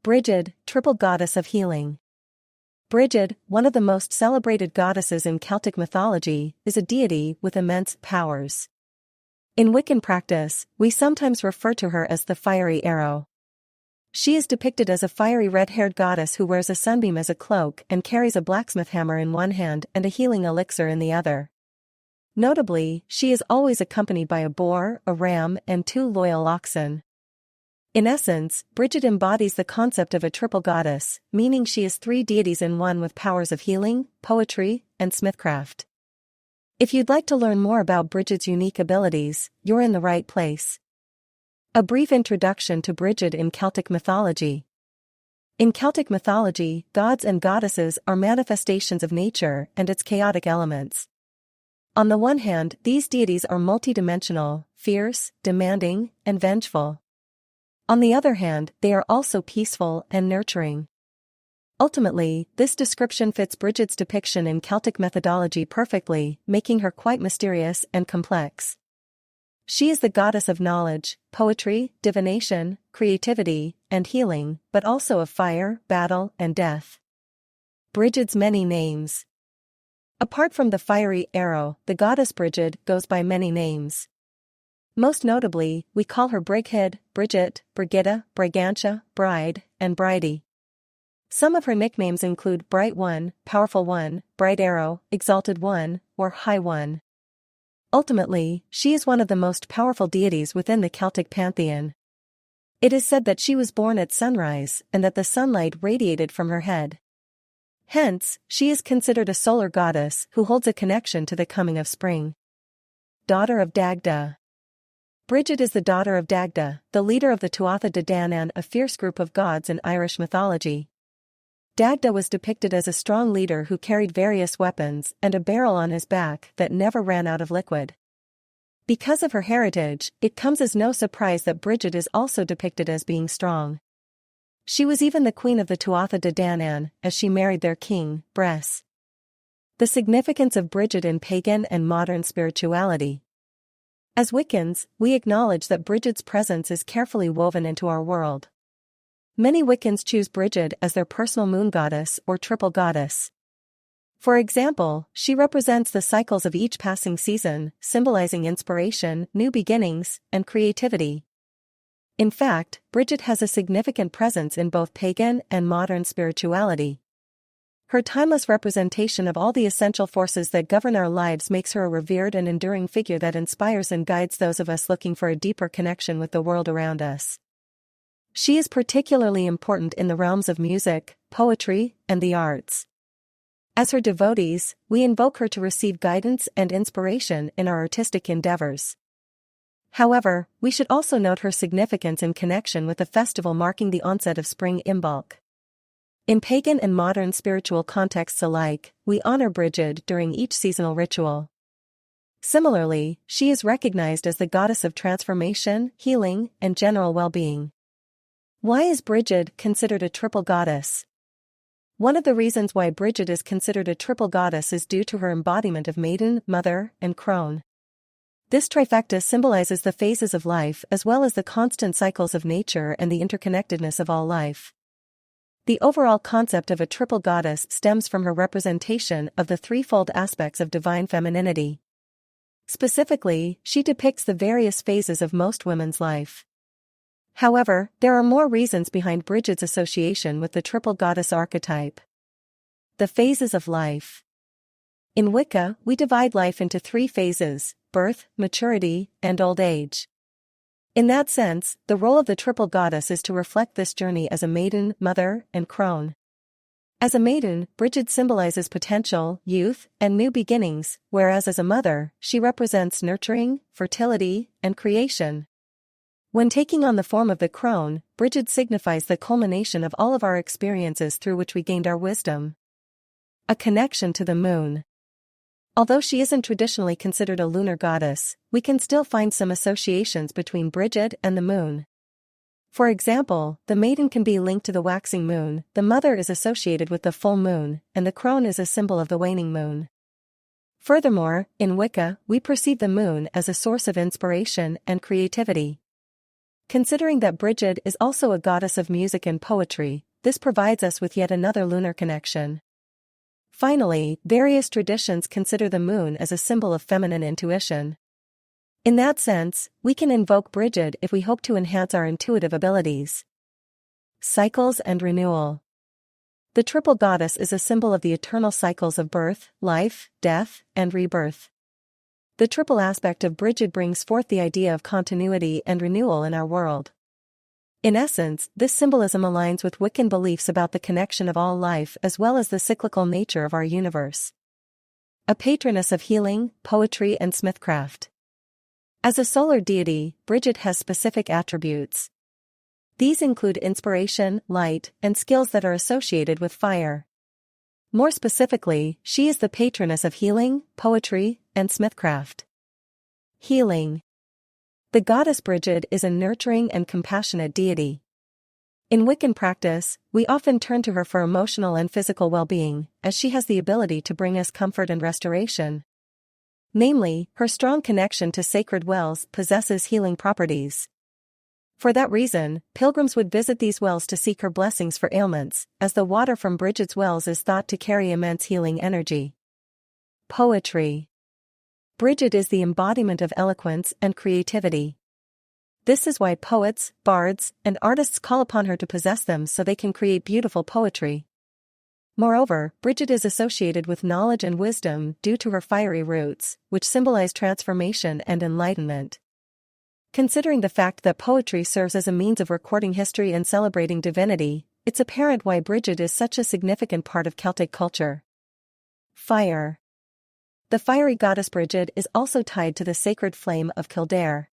Brigid, triple goddess of healing. Brigid, one of the most celebrated goddesses in Celtic mythology, is a deity with immense powers. In Wiccan practice, we sometimes refer to her as the fiery arrow. She is depicted as a fiery red-haired goddess who wears a sunbeam as a cloak and carries a blacksmith hammer in one hand and a healing elixir in the other. Notably, she is always accompanied by a boar, a ram, and 2 loyal oxen. In essence, Brigid embodies the concept of a triple goddess, meaning she is 3 deities in one with powers of healing, poetry, and smithcraft. If you'd like to learn more about Brigid's unique abilities, you're in the right place. A brief introduction to Brigid in Celtic mythology. In Celtic mythology, gods and goddesses are manifestations of nature and its chaotic elements. On the one hand, these deities are multidimensional, fierce, demanding, and vengeful. On the other hand, they are also peaceful and nurturing. Ultimately, this description fits Brigid's depiction in Celtic methodology perfectly, making her quite mysterious and complex. She is the goddess of knowledge, poetry, divination, creativity, and healing, but also of fire, battle, and death. Brigid's many names. Apart from the fiery arrow, the goddess Brigid goes by many names. Most notably, we call her Brigid, Brigid, Brigida, Brigantia, Bride, and Bridie. Some of her nicknames include Bright One, Powerful One, Bright Arrow, Exalted One, or High One. Ultimately, she is one of the most powerful deities within the Celtic pantheon. It is said that she was born at sunrise and that the sunlight radiated from her head. Hence, she is considered a solar goddess who holds a connection to the coming of spring. Daughter of Dagda. Brigid is the daughter of Dagda, the leader of the Tuatha De Danann, a fierce group of gods in Irish mythology. Dagda was depicted as a strong leader who carried various weapons and a barrel on his back that never ran out of liquid. Because of her heritage, it comes as no surprise that Brigid is also depicted as being strong. She was even the queen of the Tuatha De Danann, as she married their king, Bres. The significance of Brigid in pagan and modern spirituality. As Wiccans, we acknowledge that Brigid's presence is carefully woven into our world. Many Wiccans choose Brigid as their personal moon goddess or triple goddess. For example, she represents the cycles of each passing season, symbolizing inspiration, new beginnings, and creativity. In fact, Brigid has a significant presence in both pagan and modern spirituality. Her timeless representation of all the essential forces that govern our lives makes her a revered and enduring figure that inspires and guides those of us looking for a deeper connection with the world around us. She is particularly important in the realms of music, poetry, and the arts. As her devotees, we invoke her to receive guidance and inspiration in our artistic endeavors. However, we should also note her significance in connection with the festival marking the onset of spring Imbolc. In pagan and modern spiritual contexts alike, we honor Brigid during each seasonal ritual. Similarly, she is recognized as the goddess of transformation, healing, and general well-being. Why is Brigid considered a triple goddess? One of the reasons why Brigid is considered a triple goddess is due to her embodiment of maiden, mother, and crone. This trifecta symbolizes the phases of life as well as the constant cycles of nature and the interconnectedness of all life. The overall concept of a triple goddess stems from her representation of the threefold aspects of divine femininity. Specifically, she depicts the various phases of most women's life. However, there are more reasons behind Brigid's association with the triple goddess archetype. The phases of life. In Wicca, we divide life into 3 phases: birth, maturity, and old age. In that sense, the role of the triple goddess is to reflect this journey as a maiden, mother, and crone. As a maiden, Brigid symbolizes potential, youth, and new beginnings, whereas as a mother, she represents nurturing, fertility, and creation. When taking on the form of the crone, Brigid signifies the culmination of all of our experiences through which we gained our wisdom. A connection to the moon. Although she isn't traditionally considered a lunar goddess, we can still find some associations between Brigid and the moon. For example, the maiden can be linked to the waxing moon, the mother is associated with the full moon, and the crone is a symbol of the waning moon. Furthermore, in Wicca, we perceive the moon as a source of inspiration and creativity. Considering that Brigid is also a goddess of music and poetry, this provides us with yet another lunar connection. Finally, various traditions consider the moon as a symbol of feminine intuition. In that sense, we can invoke Brigid if we hope to enhance our intuitive abilities. Cycles and renewal. The triple goddess is a symbol of the eternal cycles of birth, life, death, and rebirth. The triple aspect of Brigid brings forth the idea of continuity and renewal in our world. In essence, this symbolism aligns with Wiccan beliefs about the connection of all life as well as the cyclical nature of our universe. A patroness of healing, poetry, and smithcraft. As a solar deity, Brigid has specific attributes. These include inspiration, light, and skills that are associated with fire. More specifically, she is the patroness of healing, poetry, and smithcraft. Healing. The goddess Brigid is a nurturing and compassionate deity. In Wiccan practice, we often turn to her for emotional and physical well-being, as she has the ability to bring us comfort and restoration. Namely, her strong connection to sacred wells possesses healing properties. For that reason, pilgrims would visit these wells to seek her blessings for ailments, as the water from Brigid's wells is thought to carry immense healing energy. Poetry. Brigid is the embodiment of eloquence and creativity. This is why poets, bards, and artists call upon her to possess them so they can create beautiful poetry. Moreover, Brigid is associated with knowledge and wisdom due to her fiery roots, which symbolize transformation and enlightenment. Considering the fact that poetry serves as a means of recording history and celebrating divinity, it's apparent why Brigid is such a significant part of Celtic culture. Fire. The fiery goddess Brigid is also tied to the sacred flame of Kildare.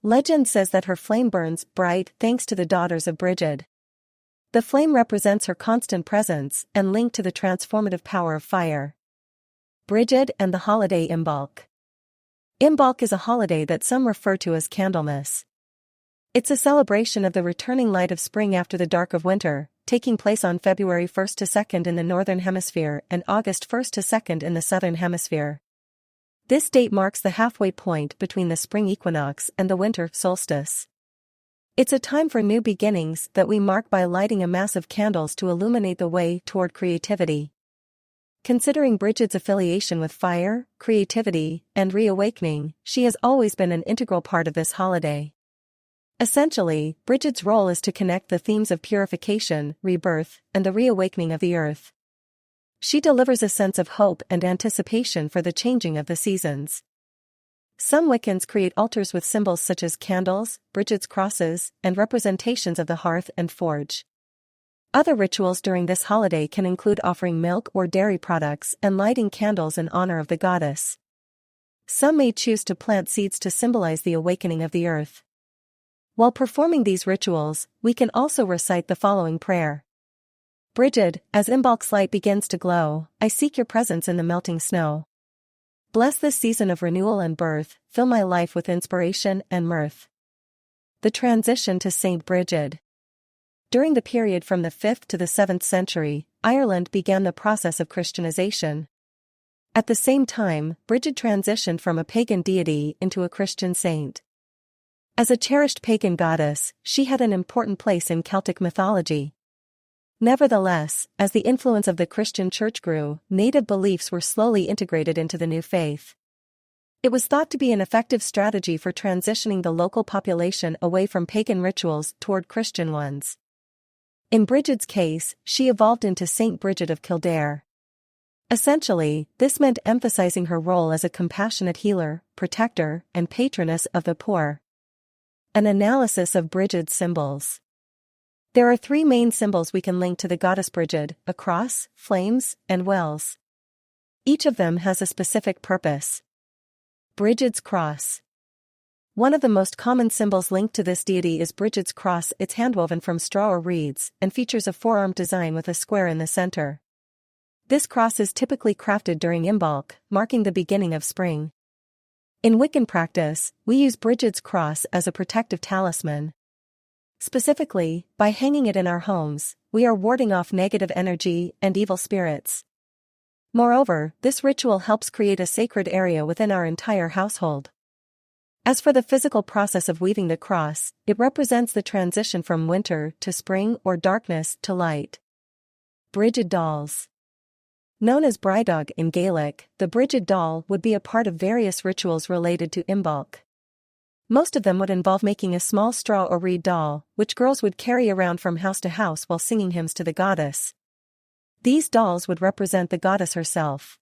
Legend says that her flame burns bright thanks to the daughters of Brigid. The flame represents her constant presence and linked to the transformative power of fire. Brigid and the holiday Imbolc. Imbolc is a holiday that some refer to as Candlemas. It's a celebration of the returning light of spring after the dark of winter, taking place on February 1st to 2nd in the Northern Hemisphere and August 1st to 2nd in the Southern Hemisphere. This date marks the halfway point between the spring equinox and the winter solstice. It's a time for new beginnings that we mark by lighting a mass of candles to illuminate the way toward creativity. Considering Brigid's affiliation with fire, creativity, and reawakening, she has always been an integral part of this holiday. Essentially, Brigid's role is to connect the themes of purification, rebirth, and the reawakening of the earth. She delivers a sense of hope and anticipation for the changing of the seasons. Some Wiccans create altars with symbols such as candles, Brigid's crosses, and representations of the hearth and forge. Other rituals during this holiday can include offering milk or dairy products and lighting candles in honor of the goddess. Some may choose to plant seeds to symbolize the awakening of the earth. While performing these rituals, we can also recite the following prayer. Brigid, as Imbolc's light begins to glow, I seek your presence in the melting snow. Bless this season of renewal and birth, fill my life with inspiration and mirth. The transition to Saint Brigid. During the period from the 5th to the 7th century, Ireland began the process of Christianization. At the same time, Brigid transitioned from a pagan deity into a Christian saint. As a cherished pagan goddess, she had an important place in Celtic mythology. Nevertheless, as the influence of the Christian Church grew, native beliefs were slowly integrated into the new faith. It was thought to be an effective strategy for transitioning the local population away from pagan rituals toward Christian ones. In Brigid's case, she evolved into Saint Brigid of Kildare. Essentially, this meant emphasizing her role as a compassionate healer, protector, and patroness of the poor. An analysis of Brigid's symbols. There are 3 main symbols we can link to the goddess Brigid: a cross, flames, and wells. Each of them has a specific purpose. Brigid's cross. One of the most common symbols linked to this deity is Brigid's cross. It's handwoven from straw or reeds, and features a four-armed design with a square in the center. This cross is typically crafted during Imbolc, marking the beginning of spring. In Wiccan practice, we use Brigid's cross as a protective talisman. Specifically, by hanging it in our homes, we are warding off negative energy and evil spirits. Moreover, this ritual helps create a sacred area within our entire household. As for the physical process of weaving the cross, it represents the transition from winter to spring or darkness to light. Brigid dolls. Known as Brigid in Gaelic, the Brigid doll would be a part of various rituals related to Imbolc. Most of them would involve making a small straw or reed doll, which girls would carry around from house to house while singing hymns to the goddess. These dolls would represent the goddess herself.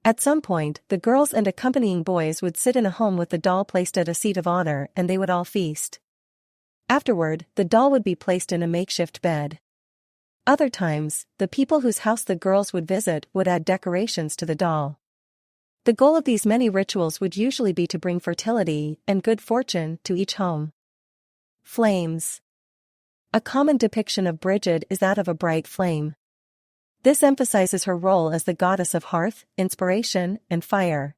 At some point, the girls and accompanying boys would sit in a home with the doll placed at a seat of honor and they would all feast. Afterward, the doll would be placed in a makeshift bed. Other times, the people whose house the girls would visit would add decorations to the doll. The goal of these many rituals would usually be to bring fertility and good fortune to each home. Flames. A common depiction of Brigid is that of a bright flame. This emphasizes her role as the goddess of hearth, inspiration, and fire.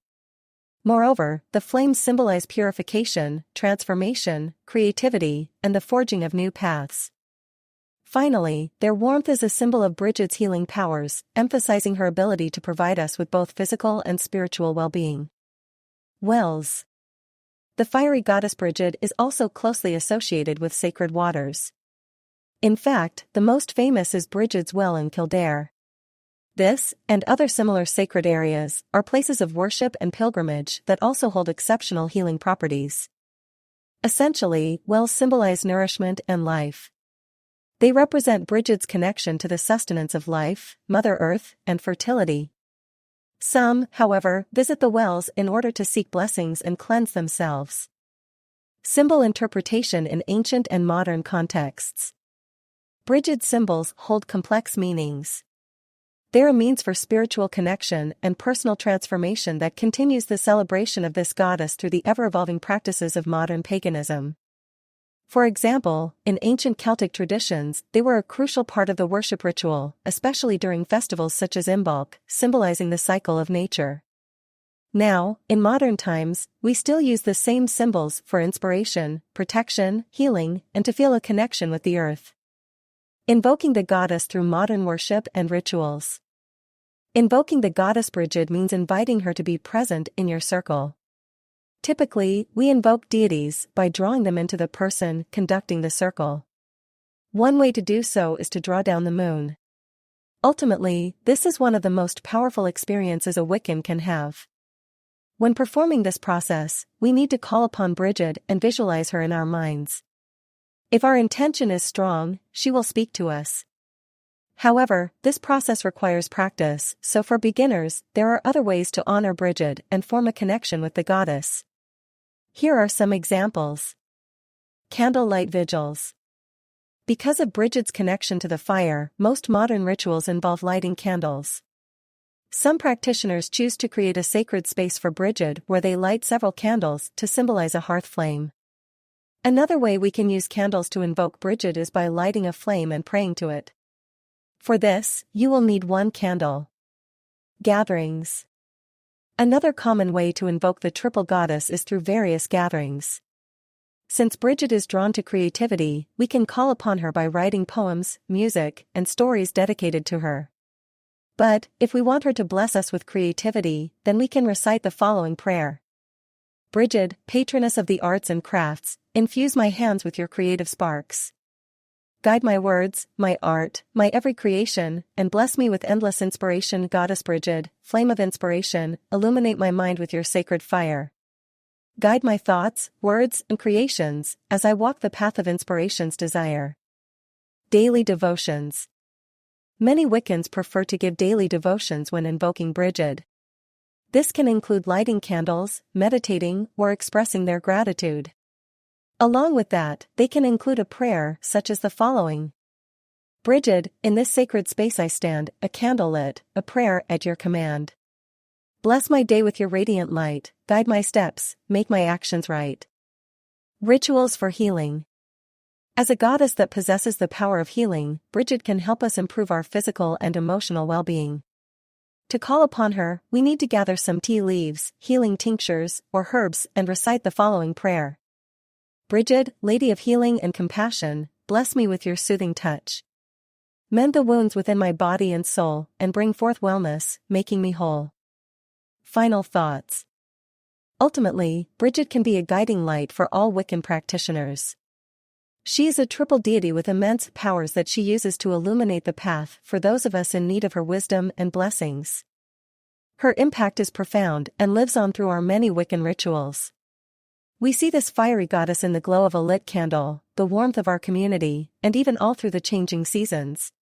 Moreover, the flames symbolize purification, transformation, creativity, and the forging of new paths. Finally, their warmth is a symbol of Brigid's healing powers, emphasizing her ability to provide us with both physical and spiritual well-being. Wells. The fiery goddess Brigid is also closely associated with sacred waters. In fact, the most famous is Brigid's Well in Kildare. This, and other similar sacred areas, are places of worship and pilgrimage that also hold exceptional healing properties. Essentially, wells symbolize nourishment and life. They represent Brigid's connection to the sustenance of life, Mother Earth, and fertility. Some, however, visit the wells in order to seek blessings and cleanse themselves. Symbol interpretation in ancient and modern contexts. Brigid's symbols hold complex meanings. They're a means for spiritual connection and personal transformation that continues the celebration of this goddess through the ever-evolving practices of modern paganism. For example, in ancient Celtic traditions, they were a crucial part of the worship ritual, especially during festivals such as Imbolc, symbolizing the cycle of nature. Now, in modern times, we still use the same symbols for inspiration, protection, healing, and to feel a connection with the earth. Invoking the goddess through modern worship and rituals. Invoking the goddess Brigid means inviting her to be present in your circle. Typically, we invoke deities by drawing them into the person conducting the circle. One way to do so is to draw down the moon. Ultimately, this is one of the most powerful experiences a Wiccan can have. When performing this process, we need to call upon Brigid and visualize her in our minds. If our intention is strong, she will speak to us. However, this process requires practice, so for beginners, there are other ways to honor Brigid and form a connection with the goddess. Here are some examples. Candlelight vigils. Because of Brigid's connection to the fire, most modern rituals involve lighting candles. Some practitioners choose to create a sacred space for Brigid where they light several candles to symbolize a hearth flame. Another way we can use candles to invoke Brigid is by lighting a flame and praying to it. For this, you will need one candle. Gatherings. Another common way to invoke the triple goddess is through various gatherings. Since Brigid is drawn to creativity, we can call upon her by writing poems, music, and stories dedicated to her. But, if we want her to bless us with creativity, then we can recite the following prayer. Brigid, patroness of the arts and crafts, infuse my hands with your creative sparks. Guide my words, my art, my every creation, and bless me with endless inspiration. Goddess Brigid, flame of inspiration, illuminate my mind with your sacred fire. Guide my thoughts, words, and creations, as I walk the path of inspiration's desire. Daily devotions. Many Wiccans prefer to give daily devotions when invoking Brigid. This can include lighting candles, meditating, or expressing their gratitude. Along with that, they can include a prayer such as the following. Brigid, in this sacred space I stand, a candle lit, a prayer at your command. Bless my day with your radiant light, guide my steps, make my actions right. Rituals for healing. As a goddess that possesses the power of healing, Brigid can help us improve our physical and emotional well-being. To call upon her, we need to gather some tea leaves, healing tinctures, or herbs and recite the following prayer. Brigid, Lady of Healing and Compassion, bless me with your soothing touch. Mend the wounds within my body and soul, and bring forth wellness, making me whole. Final thoughts. Ultimately, Brigid can be a guiding light for all Wiccan practitioners. She is a triple deity with immense powers that she uses to illuminate the path for those of us in need of her wisdom and blessings. Her impact is profound and lives on through our many Wiccan rituals. We see this fiery goddess in the glow of a lit candle, the warmth of our community, and even all through the changing seasons.